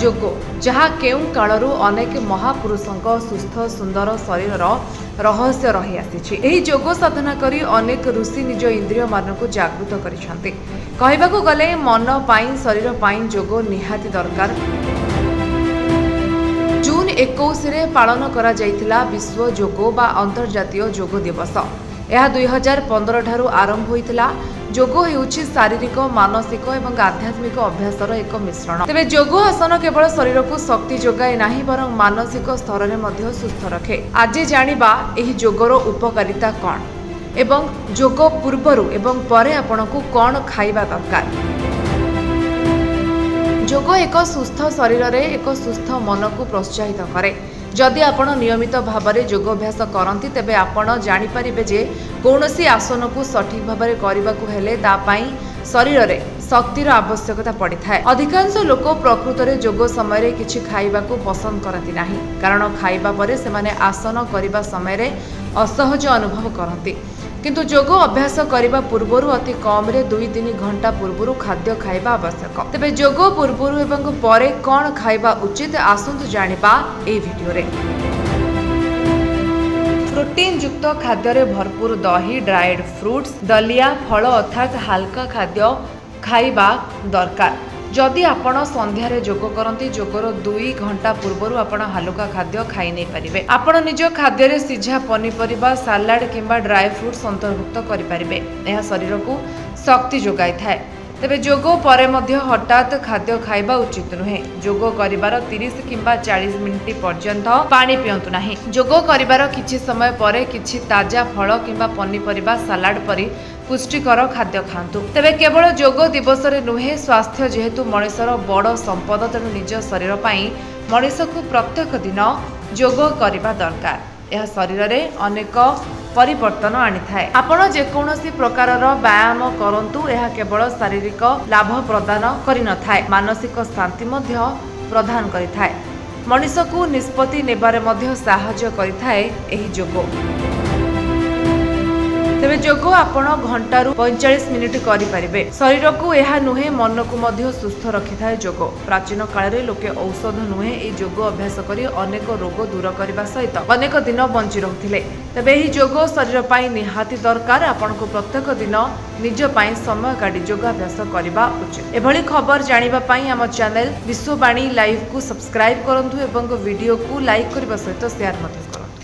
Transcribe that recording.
ଯୋଗ ଯାହା କେଉଁ କାଳରୁ ଅନେକ ମହାପୁରୁଷଙ୍କ ସୁସ୍ଥ ସୁନ୍ଦର ଶରୀରର ରହସ୍ୟ ରହି ଆସିଛି। ଏହି ଯୋଗ ସାଧନା କରି ଅନେକ ଋଷି ନିଜ ଇନ୍ଦ୍ରିୟମାନଙ୍କୁ ଜାଗୃତ କରିଛନ୍ତି। କହିବାକୁ ଗଲେ ମନ ପାଇଁ ଶରୀର ପାଇଁ ଯୋଗ ନିହାତି ଦରକାର। ଜୁନ୍ 21ରେ ପାଳନ କରାଯାଇଥିଲା ବିଶ୍ୱ ଯୋଗ ବା ଅନ୍ତର୍ଜାତୀୟ ଯୋଗ ଦିବସ। ଏହା 2015 ଠାରୁ ଆରମ୍ଭ ହୋଇଥିଲା। ଯୋଗ ହେଉଛି ଶାରୀରିକ ମାନସିକ ଏବଂ ଆଧ୍ୟାତ୍ମିକ ଅଭ୍ୟାସର ଏକ ମିଶ୍ରଣ। ତେବେ ଯୋଗ ଆସନ କେବଳ ଶରୀରକୁ ଶକ୍ତି ଯୋଗାଏ ନାହିଁ, ବରଂ ମାନସିକ ସ୍ତରରେ ମଧ୍ୟ ସୁସ୍ଥ ରଖେ। ଆଜି ଜାଣିବା ଏହି ଯୋଗର ଉପକାରିତା କ'ଣ ଏବଂ ଯୋଗ ପୂର୍ବରୁ ଏବଂ ପରେ ଆପଣଙ୍କୁ କ'ଣ ଖାଇବା ଦରକାର। ଯୋଗ ଏକ ସୁସ୍ଥ ଶରୀରରେ ଏକ ସୁସ୍ଥ ମନକୁ ପ୍ରୋତ୍ସାହିତ କରେ। ଯଦି ଆପଣ ନିୟମିତ ଭାବରେ ଯୋଗ ଅଭ୍ୟାସ କରନ୍ତି ତେବେ ଆପଣ ଜାଣିପାରିବେ ଯେ କୌଣସି ଆସନକୁ ସଠିକ୍ ଭାବରେ କରିବାକୁ ହେଲେ ତା ପାଇଁ ଶରୀରରେ ଶକ୍ତିର ଆବଶ୍ୟକତା ପଡ଼ିଥାଏ। ଅଧିକାଂଶ ଲୋକ ପ୍ରକୃତରେ ଯୋଗ ସମୟରେ କିଛି ଖାଇବାକୁ ପସନ୍ଦ କରନ୍ତି ନାହିଁ, କାରଣ ଖାଇବା ପରେ ସେମାନେ ଆସନ କରିବା ସମୟରେ ଅସହଜ ଅନୁଭବ କରନ୍ତି। କିନ୍ତୁ ଯୋଗ ଅଭ୍ୟାସ କରିବା ପୂର୍ବରୁ ଅତି କମରେ 2-3 ଘଣ୍ଟା ପୂର୍ବରୁ ଖାଦ୍ୟ ଖାଇବା ଆବଶ୍ୟକ। ତେବେ ଯୋଗ ପୂର୍ବରୁ ଏବଂ ପରେ କ'ଣ ଖାଇବା ଉଚିତ, ଆସନ୍ତୁ ଜାଣିବା ଏହି ଭିଡିଓରେ। ପ୍ରୋଟିନ୍ ଯୁକ୍ତ ଖାଦ୍ୟରେ ଭରପୁର ଦହି, ଡ୍ରାଏଡ୍ ଫ୍ରୁଟ୍ସ, ଦଲିଆ, ଫଳ ଅର୍ଥାତ୍ ହାଲକା ଖାଦ୍ୟ ଖାଇବା ଦରକାର। ଯଦି ଆପଣ ସନ୍ଧ୍ୟାରେ ଯୋଗ କରନ୍ତି, ଯୋଗର 2 ଘଣ୍ଟା ପୂର୍ବରୁ ଆପଣ ହାଲୁକା ଖାଦ୍ୟ ଖାଇ ନେଇପାରିବେ। ଆପଣ ନିଜ ଖାଦ୍ୟରେ ସିଝା ପନିପରିବା, ସାଲାଡ୍ କିମ୍ବା ଡ୍ରାଏ ଫ୍ରୁଟ୍ସ ଅନ୍ତର୍ଭୁକ୍ତ କରିପାରିବେ। ଏହା ଶରୀରକୁ ଶକ୍ତି ଯୋଗାଇଥାଏ। ତେବେ ଯୋଗ ପରେ ମଧ୍ୟ ହଠାତ୍ ଖାଦ୍ୟ ଖାଇବା ଉଚିତ ନୁହେଁ। ଯୋଗ କରିବାର 30 କିମ୍ବା 40 ମିନିଟ୍ ପର୍ଯ୍ୟନ୍ତ ପାଣି ପିଅନ୍ତୁ ନାହିଁ। ଯୋଗ କରିବାର କିଛି ସମୟ ପରେ କିଛି ତାଜା ଫଳ କିମ୍ବା ପନିପରିବା, ସାଲାଡ୍ ପରି ପୁଷ୍ଟିକର ଖାଦ୍ୟ ଖାଆନ୍ତୁ। ତେବେ କେବଳ ଯୋଗ ଦିବସରେ ନୁହେଁ, ସ୍ୱାସ୍ଥ୍ୟ ଯେହେତୁ ମଣିଷର ବଡ଼ ସମ୍ପଦ, ତେଣୁ ନିଜ ଶରୀର ପାଇଁ ମଣିଷକୁ ପ୍ରତ୍ୟେକ ଦିନ ଯୋଗ କରିବା ଦରକାର। ଏହା ଶରୀରରେ ଅନେକ ପରିବର୍ତ୍ତନ ଆଣିଥାଏ। ଆପଣ ଯେକୌଣସି ପ୍ରକାରର ବ୍ୟାୟାମ କରନ୍ତୁ, ଏହା କେବଳ ଶାରୀରିକ ଲାଭ ପ୍ରଦାନ କରିନଥାଏ, ମାନସିକ ଶାନ୍ତି ମଧ୍ୟ ପ୍ରଦାନ କରିଥାଏ। ମଣିଷକୁ ନିଷ୍ପତ୍ତି ନେବାରେ ମଧ୍ୟ ସାହାଯ୍ୟ କରିଥାଏ ଏହି ଯୋଗ। ତେବେ ଯୋଗ ଆପଣ ଘଣ୍ଟାରୁ 45 ମିନିଟ୍ କରିପାରିବେ। ଶରୀରକୁ ଏହା ନୁହେଁ, ମନକୁ ମଧ୍ୟ ସୁସ୍ଥ ରଖିଥାଏ ଯୋଗ। ପ୍ରାଚୀନ କାଳରେ ଲୋକେ ଔଷଧ ନୁହେଁ, ଏହି ଯୋଗ ଅଭ୍ୟାସ କରି ଅନେକ ରୋଗ ଦୂର କରିବା ସହିତ ଅନେକ ଦିନ ବଞ୍ଚି ରହୁଥିଲେ। ତେବେ ଏହି ଯୋଗ ଶରୀର ପାଇଁ ନିହାତି ଦରକାର। ଆପଣଙ୍କୁ ପ୍ରତ୍ୟେକ ଦିନ ନିଜ ପାଇଁ ସମୟ କାଢ଼ି ଯୋଗାଭ୍ୟାସ କରିବା ଉଚିତ। ଏଭଳି ଖବର ଜାଣିବା ପାଇଁ ଆମ ଚ୍ୟାନେଲ ବିଶ୍ୱବାଣୀ ଲାଇଭକୁ ସବସ୍କ୍ରାଇବ୍ କରନ୍ତୁ ଏବଂ ଭିଡିଓକୁ ଲାଇକ୍ କରିବା ସହିତ ସେୟାର ମଧ୍ୟ କରନ୍ତୁ।